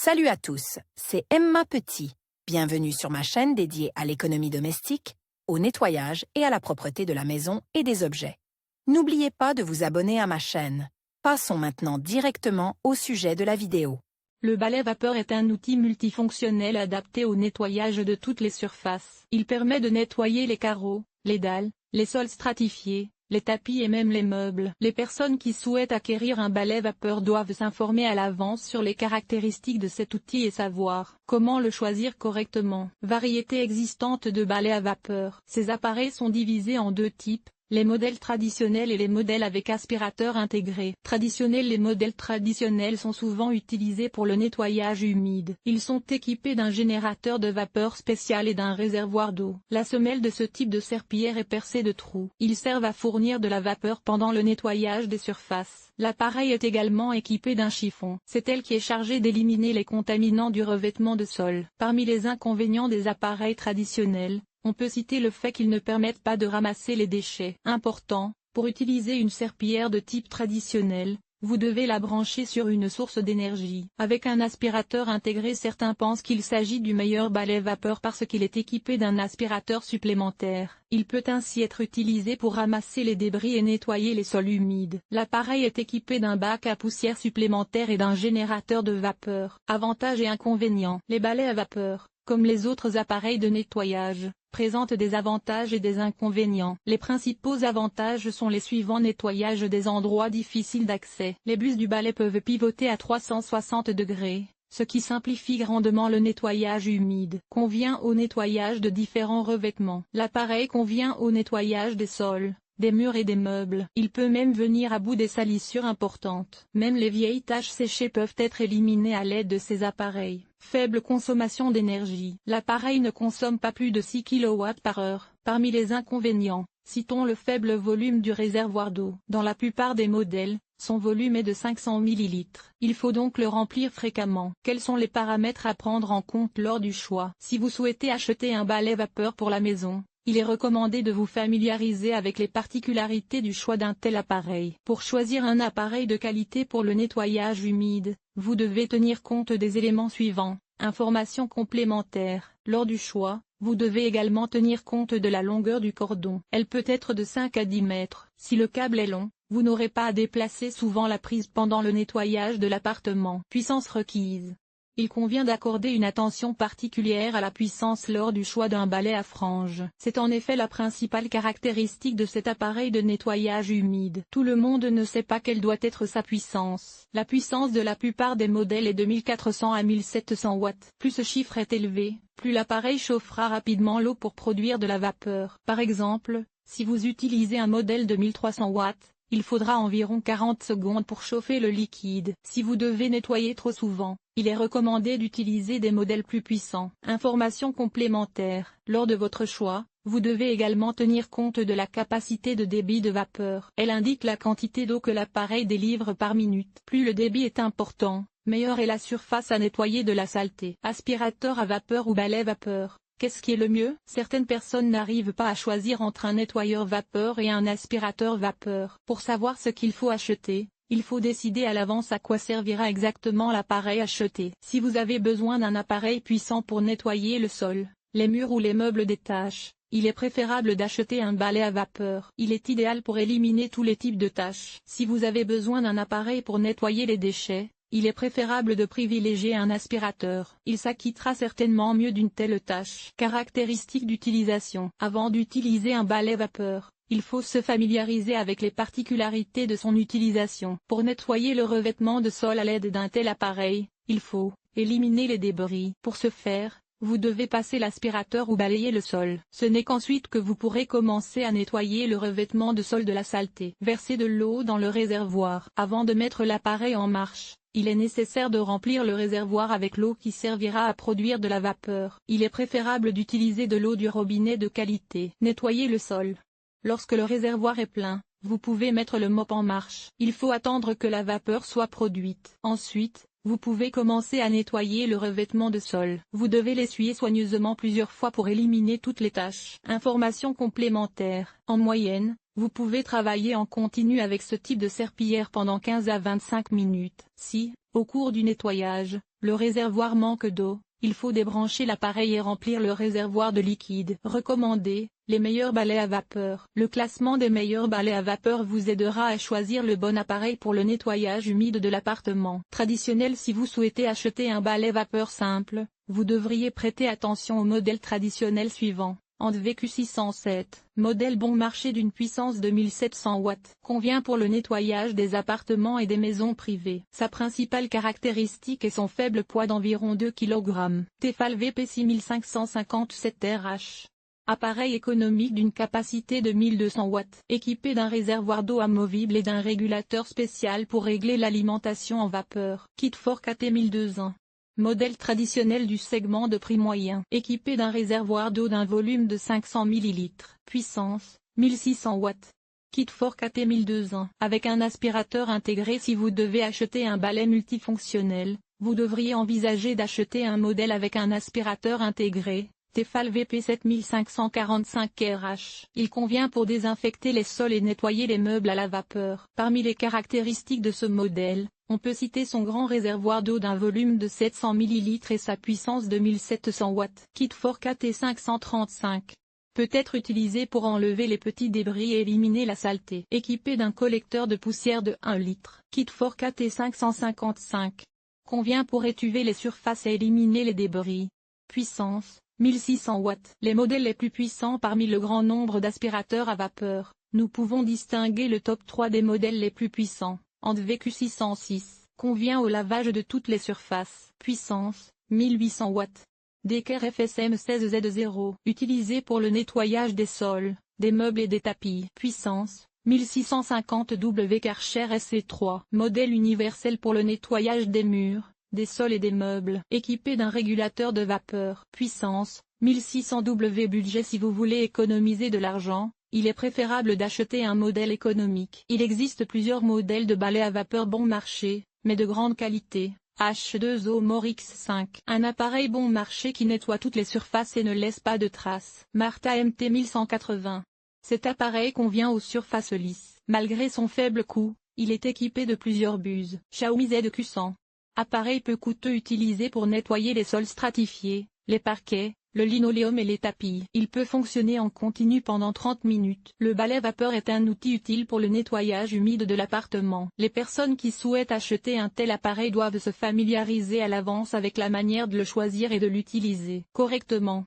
Salut à tous, c'est Emma Petit. Bienvenue sur ma chaîne dédiée à l'économie domestique, au nettoyage et à la propreté de la maison et des objets. N'oubliez pas de vous abonner à ma chaîne. Passons maintenant directement au sujet de la vidéo. Le balai vapeur est un outil multifonctionnel adapté au nettoyage de toutes les surfaces. Il permet de nettoyer les carreaux, les dalles, les sols stratifiés, les tapis et même les meubles. Les personnes qui souhaitent acquérir un balai vapeur doivent s'informer à l'avance sur les caractéristiques de cet outil et savoir comment le choisir correctement. Variété existante de balais à vapeur. Ces appareils sont divisés en deux types. Les modèles traditionnels et les modèles avec aspirateur intégré. Les modèles traditionnels sont souvent utilisés pour le nettoyage humide. Ils sont équipés d'un générateur de vapeur spécial et d'un réservoir d'eau. La semelle de ce type de serpillière est percée de trous. Ils servent à fournir de la vapeur pendant le nettoyage des surfaces. L'appareil est également équipé d'un chiffon. C'est elle qui est chargée d'éliminer les contaminants du revêtement de sol. Parmi les inconvénients des appareils traditionnels, on peut citer le fait qu'ils ne permettent pas de ramasser les déchets. Important, pour utiliser une serpillière de type traditionnel, vous devez la brancher sur une source d'énergie. Avec un aspirateur intégré, certains pensent qu'il s'agit du meilleur balai vapeur parce qu'il est équipé d'un aspirateur supplémentaire. Il peut ainsi être utilisé pour ramasser les débris et nettoyer les sols humides. L'appareil est équipé d'un bac à poussière supplémentaire et d'un générateur de vapeur. Avantages et inconvénients. Les balais à vapeur, comme les autres appareils de nettoyage, présentent des avantages et des inconvénients. Les principaux avantages sont les suivants: nettoyage des endroits difficiles d'accès. Les buses du balai peuvent pivoter à 360 degrés, ce qui simplifie grandement le nettoyage humide. Convient au nettoyage de différents revêtements. L'appareil convient au nettoyage des sols, des murs et des meubles. Il peut même venir à bout des salissures importantes. Même les vieilles taches séchées peuvent être éliminées à l'aide de ces appareils. Faible consommation d'énergie. L'appareil ne consomme pas plus de 6 kW par heure. Parmi les inconvénients, citons le faible volume du réservoir d'eau. Dans la plupart des modèles, son volume est de 500 ml. Il faut donc le remplir fréquemment. Quels sont les paramètres à prendre en compte lors du choix? Si vous souhaitez acheter un balai vapeur pour la maison, il est recommandé de vous familiariser avec les particularités du choix d'un tel appareil. Pour choisir un appareil de qualité pour le nettoyage humide, vous devez tenir compte des éléments suivants. Informations complémentaires. Lors du choix, vous devez également tenir compte de la longueur du cordon. Elle peut être de 5 à 10 mètres. Si le câble est long, vous n'aurez pas à déplacer souvent la prise pendant le nettoyage de l'appartement. Puissance requise. Il convient d'accorder une attention particulière à la puissance lors du choix d'un balai à franges. C'est en effet la principale caractéristique de cet appareil de nettoyage humide. Tout le monde ne sait pas quelle doit être sa puissance. La puissance de la plupart des modèles est de 1400 à 1700 watts. Plus ce chiffre est élevé, plus l'appareil chauffera rapidement l'eau pour produire de la vapeur. Par exemple, si vous utilisez un modèle de 1300 watts, il faudra environ 40 secondes pour chauffer le liquide. Si vous devez nettoyer trop souvent, il est recommandé d'utiliser des modèles plus puissants. Informations complémentaires. Lors de votre choix, vous devez également tenir compte de la capacité de débit de vapeur. Elle indique la quantité d'eau que l'appareil délivre par minute. Plus le débit est important, meilleure est la surface à nettoyer de la saleté. Aspirateur à vapeur ou balai vapeur. Qu'est-ce qui est le mieux? Certaines personnes n'arrivent pas à choisir entre un nettoyeur vapeur et un aspirateur vapeur. Pour savoir ce qu'il faut acheter, il faut décider à l'avance à quoi servira exactement l'appareil acheté. Si vous avez besoin d'un appareil puissant pour nettoyer le sol, les murs ou les meubles des taches, il est préférable d'acheter un balai à vapeur. Il est idéal pour éliminer tous les types de taches. Si vous avez besoin d'un appareil pour nettoyer les déchets, il est préférable de privilégier un aspirateur. Il s'acquittera certainement mieux d'une telle tâche. Caractéristiques d'utilisation. Avant d'utiliser un balai vapeur, il faut se familiariser avec les particularités de son utilisation. Pour nettoyer le revêtement de sol à l'aide d'un tel appareil, il faut éliminer les débris. Pour ce faire, vous devez passer l'aspirateur ou balayer le sol. Ce n'est qu'ensuite que vous pourrez commencer à nettoyer le revêtement de sol de la saleté. Verser de l'eau dans le réservoir. Avant de mettre l'appareil en marche, il est nécessaire de remplir le réservoir avec l'eau qui servira à produire de la vapeur. Il est préférable d'utiliser de l'eau du robinet de qualité. Nettoyer le sol. Lorsque le réservoir est plein, vous pouvez mettre le mop en marche. Il faut attendre que la vapeur soit produite. Ensuite, vous pouvez commencer à nettoyer le revêtement de sol. Vous devez l'essuyer soigneusement plusieurs fois pour éliminer toutes les taches. Informations complémentaires. En moyenne, Vous pouvez travailler en continu avec ce type de serpillière pendant 15 à 25 minutes. Si, au cours du nettoyage, le réservoir manque d'eau, il faut débrancher l'appareil et remplir le réservoir de liquide. Recommandé, les meilleurs balais à vapeur. Le classement des meilleurs balais à vapeur vous aidera à choisir le bon appareil pour le nettoyage humide de l'appartement. Traditionnel. Si vous souhaitez acheter un balai vapeur simple, vous devriez prêter attention au modèle traditionnel suivant. VQ 607, modèle bon marché d'une puissance de 1700 watts, convient pour le nettoyage des appartements et des maisons privées. Sa principale caractéristique est son faible poids d'environ 2 kg. Tefal VP 6557 RH. Appareil économique d'une capacité de 1200 watts, équipé d'un réservoir d'eau amovible et d'un régulateur spécial pour régler l'alimentation en vapeur. Kit for KT 1201. Modèle traditionnel du segment de prix moyen, équipé d'un réservoir d'eau d'un volume de 500 ml, puissance, 1600 watts. Kit for KT 1201. Avec un aspirateur intégré. Si vous devez acheter un balai multifonctionnel, vous devriez envisager d'acheter un modèle avec un aspirateur intégré. Tefal VP 7545 RH. Il convient pour désinfecter les sols et nettoyer les meubles à la vapeur. Parmi les caractéristiques de ce modèle, on peut citer son grand réservoir d'eau d'un volume de 700 ml et sa puissance de 1700 watts. Kit for KT 535. Peut être utilisé pour enlever les petits débris et éliminer la saleté. Équipé d'un collecteur de poussière de 1 litre. Kit for KT 555. Convient pour étuver les surfaces et éliminer les débris. Puissance, 1600 watts. Les modèles les plus puissants parmi le grand nombre d'aspirateurs à vapeur. Nous pouvons distinguer le top 3 des modèles les plus puissants. VQ 606, convient au lavage de toutes les surfaces. Puissance, 1800 watts. Decker FSM 16Z0, utilisé pour le nettoyage des sols, des meubles et des tapis. Puissance, 1650 W. Karcher SC3, modèle universel pour le nettoyage des murs, des sols et des meubles. Équipé d'un régulateur de vapeur. Puissance, 1600 W. Budget. Si vous voulez économiser de l'argent, il est préférable d'acheter un modèle économique. Il existe plusieurs modèles de balais à vapeur bon marché, mais de grande qualité. H2O Morix 5. Un appareil bon marché qui nettoie toutes les surfaces et ne laisse pas de traces. Martha MT 1180. Cet appareil convient aux surfaces lisses. Malgré son faible coût, il est équipé de plusieurs buses. Xiaomi ZQ100. Appareil peu coûteux utilisé pour nettoyer les sols stratifiés, les parquets, le linoléum et les tapis. Il peut fonctionner en continu pendant 30 minutes. Le balai vapeur est un outil utile pour le nettoyage humide de l'appartement. Les personnes qui souhaitent acheter un tel appareil doivent se familiariser à l'avance avec la manière de le choisir et de l'utiliser correctement.